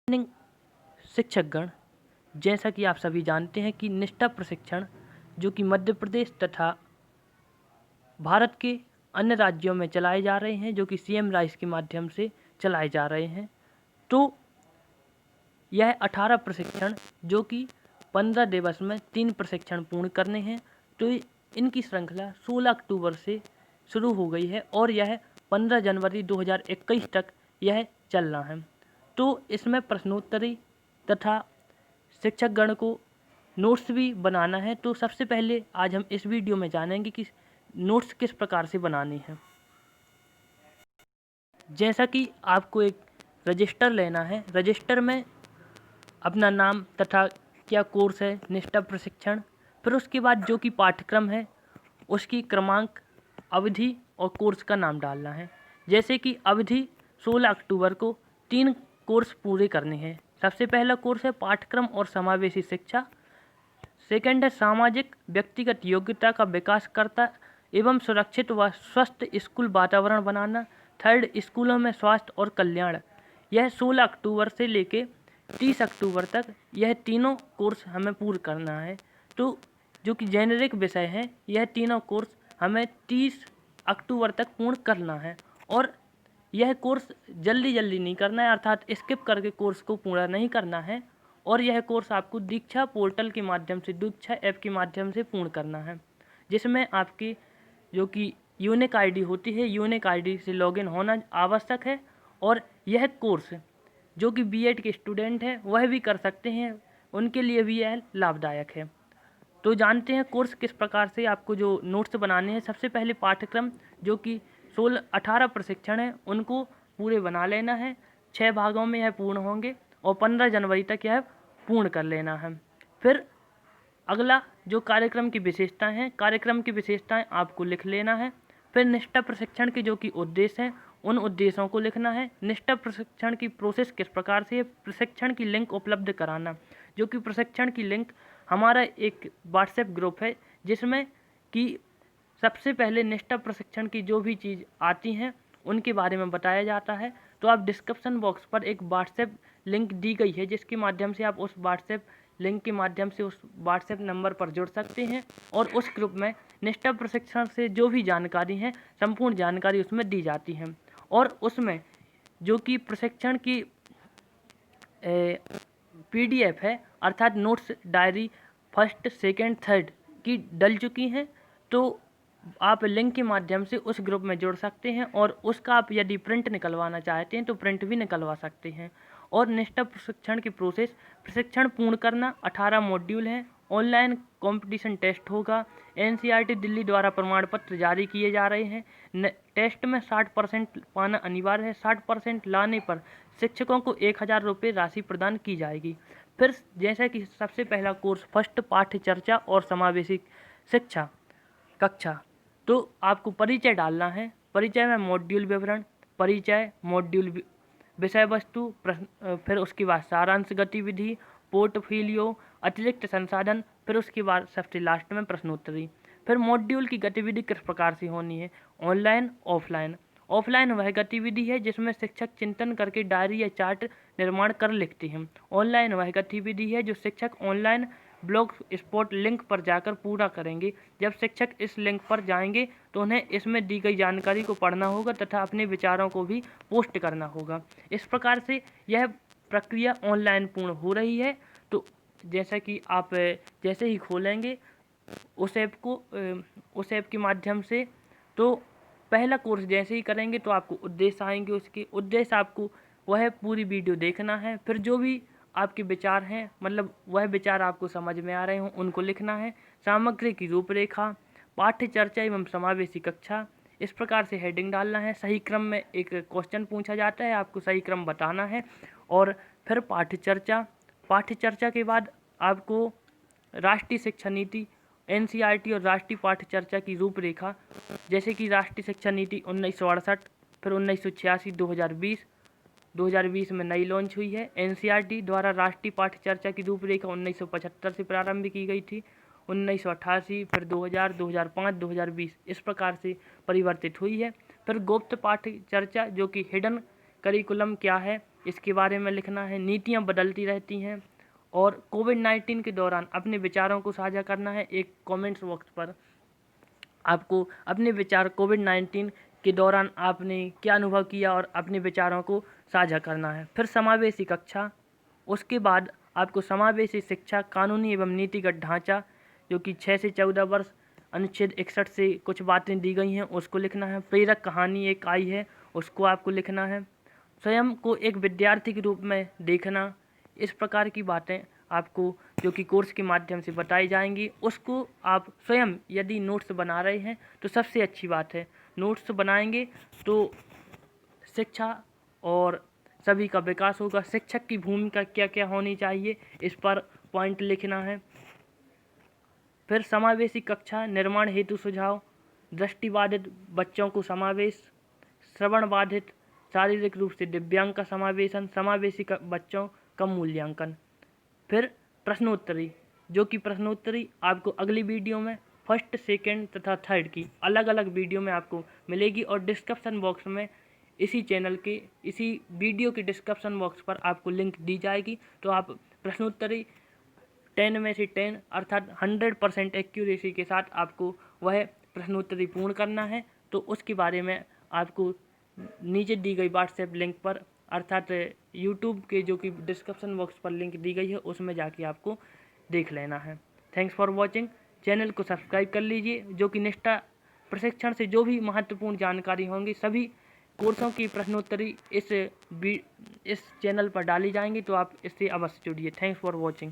Morning शिक्षकगण, जैसा कि आप सभी जानते हैं कि निष्ठा प्रशिक्षण जो कि मध्य प्रदेश तथा भारत के अन्य राज्यों में चलाए जा रहे हैं, जो कि सीएम राइस के माध्यम से चलाए जा रहे हैं, तो यह 18 प्रशिक्षण जो कि 15 दिवस में 3 प्रशिक्षण पूर्ण करने हैं, तो इनकी श्रृंखला 16 अक्टूबर से शुरू हो गई है और यह 15 जनवरी 2021 तक यह चलना है। तो इसमें प्रश्नोत्तरी तथा शिक्षकगण को नोट्स भी बनाना है। तो सबसे पहले आज हम इस वीडियो में जानेंगे कि नोट्स किस प्रकार से बनाने हैं। जैसा कि आपको एक रजिस्टर लेना है, रजिस्टर में अपना नाम तथा क्या कोर्स है, निष्ठा प्रशिक्षण, फिर उसके बाद जो कि पाठ्यक्रम है उसकी क्रमांक, अवधि और कोर्स का नाम डालना है। जैसे कि अवधि 16 अक्टूबर को 3 कोर्स पूरे करने हैं। सबसे पहला कोर्स है पाठ्यक्रम और समावेशी शिक्षा, सेकंड है सामाजिक व्यक्तिगत योग्यता का विकास करता एवं सुरक्षित व स्वस्थ स्कूल वातावरण बनाना, थर्ड स्कूलों में स्वास्थ्य और कल्याण। यह 16 अक्टूबर से लेके 30 अक्टूबर तक यह तीनों कोर्स हमें पूर्ण करना है। तो जो कि जेनेरिक विषय हैं, यह तीनों कोर्स हमें 30 अक्टूबर तक पूर्ण करना है और यह कोर्स जल्दी नहीं करना है, अर्थात स्किप करके कोर्स को पूरा नहीं करना है। और यह कोर्स आपको दीक्षा पोर्टल के माध्यम से, दीक्षा ऐप के माध्यम से पूर्ण करना है, जिसमें आपकी जो कि यूनिक आईडी होती है, यूनिक आईडी से लॉगिन होना आवश्यक है। और यह कोर्स जो कि बीएड के स्टूडेंट हैं वह भी कर सकते हैं, उनके लिए भी यह लाभदायक है। तो जानते हैं कोर्स किस प्रकार से आपको जो नोट्स बनाने हैं। सबसे पहले पाठ्यक्रम जो कि 18 प्रशिक्षण हैं उनको पूरे बना लेना है। 6 भागों में यह पूर्ण होंगे और 15 जनवरी तक यह पूर्ण कर लेना है। फिर अगला जो कार्यक्रम की विशेषताएं हैं, कार्यक्रम की विशेषताएं आपको लिख लेना है। फिर निष्ठा प्रशिक्षण के जो कि उद्देश्य हैं उन उद्देश्यों को लिखना है। निष्ठा प्रशिक्षण की प्रोसेस किस प्रकार से है, प्रशिक्षण की लिंक उपलब्ध कराना, जो कि प्रशिक्षण की लिंक हमारा एक व्हाट्सएप ग्रुप है जिसमें कि सबसे पहले निष्ठा प्रशिक्षण की जो भी चीज़ आती हैं उनके बारे में बताया जाता है। तो आप डिस्क्रिप्शन बॉक्स पर एक व्हाट्सएप लिंक दी गई है जिसके माध्यम से आप उस व्हाट्सएप लिंक के माध्यम से उस व्हाट्सएप नंबर पर जुड़ सकते हैं और उस ग्रुप में निष्ठा प्रशिक्षण से जो भी जानकारी है संपूर्ण जानकारी उसमें दी जाती है। और उसमें जो कि प्रशिक्षण की पीडीएफ है, अर्थात notes diary first second third की डल चुकी हैं, तो आप लिंक के माध्यम से उस ग्रुप में जुड़ सकते हैं और उसका आप यदि प्रिंट निकलवाना चाहते हैं तो प्रिंट भी निकलवा सकते हैं। और निष्ठा प्रशिक्षण की प्रोसेस, प्रशिक्षण पूर्ण करना 18 मॉड्यूल हैं, ऑनलाइन कंपटीशन टेस्ट होगा, एनसीईआरटी दिल्ली द्वारा प्रमाण पत्र जारी किए जा रहे हैं। टेस्ट में 60% पाना अनिवार्य है। 60% लाने पर शिक्षकों को 1000 रुपये राशि प्रदान की जाएगी। फिर जैसा कि सबसे पहला कोर्स फर्स्ट पाठ्य चर्चा और समावेशी शिक्षा कक्षा, तो आपको परिचय डालना है। परिचय में मॉड्यूल विवरण, परिचय, मॉड्यूल विषय वस्तु, प्रश्न, फिर उसके बाद सारांश गतिविधि, पोर्टफोलियो, अतिरिक्त संसाधन, फिर उसके बाद सबसे लास्ट में प्रश्नोत्तरी। फिर मॉड्यूल की गतिविधि किस प्रकार से होनी है, ऑनलाइन ऑफलाइन। ऑफलाइन वह गतिविधि है जिसमें शिक्षक चिंतन करके डायरी या चार्ट निर्माण कर लिखते हैं। ऑनलाइन वह गतिविधि है जो शिक्षक ऑनलाइन ब्लॉग स्पॉट लिंक पर जाकर पूरा करेंगे। जब शिक्षक इस लिंक पर जाएंगे तो उन्हें इसमें दी गई जानकारी को पढ़ना होगा तथा अपने विचारों को भी पोस्ट करना होगा। इस प्रकार से यह प्रक्रिया ऑनलाइन पूर्ण हो रही है। तो जैसा कि आप जैसे ही खोलेंगे उस ऐप के माध्यम से, तो पहला कोर्स जैसे ही करेंगे तो आपको उद्देश्य आएंगे, उसके उद्देश्य आपको वह पूरी वीडियो देखना है। फिर जो भी आपके विचार हैं, मतलब वह विचार आपको समझ में आ रहे हों, उनको लिखना है। सामग्री की रूपरेखा, पाठ्य चर्चा एवं समावेशी कक्षा, इस प्रकार से हेडिंग डालना है। सही क्रम में एक क्वेश्चन पूछा जाता है, आपको सही क्रम बताना है। और फिर पाठ्य चर्चा, पाठ्य चर्चा के बाद आपको राष्ट्रीय शिक्षा नीति, एनसीईआरटी और राष्ट्रीय पाठ्य चर्चा की रूपरेखा, जैसे कि राष्ट्रीय शिक्षा नीति 1968, फिर 1986, 2020 में नई लॉन्च हुई है। एनसीईआरटी द्वारा राष्ट्रीय पाठ्य चर्चा की रूपरेखा 1975 से प्रारंभ की गई थी, 1988, फिर 2000, 2005, 2020 इस प्रकार से परिवर्तित हुई है। फिर गुप्त पाठ्य चर्चा जो कि हिडन करिकुलम क्या है, इसके बारे में लिखना है। नीतियाँ बदलती रहती हैं और कोविड-19 के दौरान अपने विचारों को साझा करना है। एक कमेंट्स बॉक्स पर आपको अपने विचार कोविड-19 के दौरान आपने क्या अनुभव किया और अपने विचारों को साझा करना है। फिर समावेशी कक्षा, उसके बाद आपको समावेशी शिक्षा, कानूनी एवं नीतिगत ढांचा, जो कि 6 से 14 वर्ष अनुच्छेद 61 से कुछ बातें दी गई हैं, उसको लिखना है। प्रेरक कहानी एक आई है, उसको आपको लिखना है। स्वयं को एक विद्यार्थी के रूप में देखना, इस प्रकार की बातें आपको जो कि कोर्स के माध्यम से बताई जाएंगी, उसको आप स्वयं यदि नोट्स बना रहे हैं तो सबसे अच्छी बात है। नोट्स बनाएंगे तो शिक्षा और सभी का विकास होगा। शिक्षक की भूमिका क्या क्या होनी चाहिए, इस पर पॉइंट लिखना है। फिर समावेशी कक्षा निर्माण हेतु सुझाव, दृष्टिबाधित बच्चों को समावेश, श्रवण बाधित, शारीरिक रूप से दिव्यांग का समावेशन, समावेशी बच्चों का मूल्यांकन। फिर प्रश्नोत्तरी, जो कि प्रश्नोत्तरी आपको अगली वीडियो में फर्स्ट, सेकंड तथा थर्ड की अलग अलग वीडियो में आपको मिलेगी और डिस्क्रिप्शन बॉक्स में इसी चैनल के इसी वीडियो के डिस्क्रिप्शन बॉक्स पर आपको लिंक दी जाएगी। तो आप प्रश्नोत्तरी 10 में से 10 अर्थात 100% एक्यूरेसी के साथ आपको वह प्रश्नोत्तरी पूर्ण करना है। तो उसके बारे में आपको नीचे दी गई व्हाट्सएप लिंक पर अर्थात यूट्यूब के जो कि डिस्क्रिप्शन बॉक्स पर लिंक दी गई है, उसमें जाके आपको देख लेना है। Thanks for watching. चैनल को सब्सक्राइब कर लीजिए, जो कि निष्ठा प्रशिक्षण से जो भी महत्वपूर्ण जानकारी होंगी सभी कोर्सों की प्रश्नोत्तरी इस चैनल पर डाली जाएंगी, तो आप इससे अवश्य जुड़िए। Thanks for watching.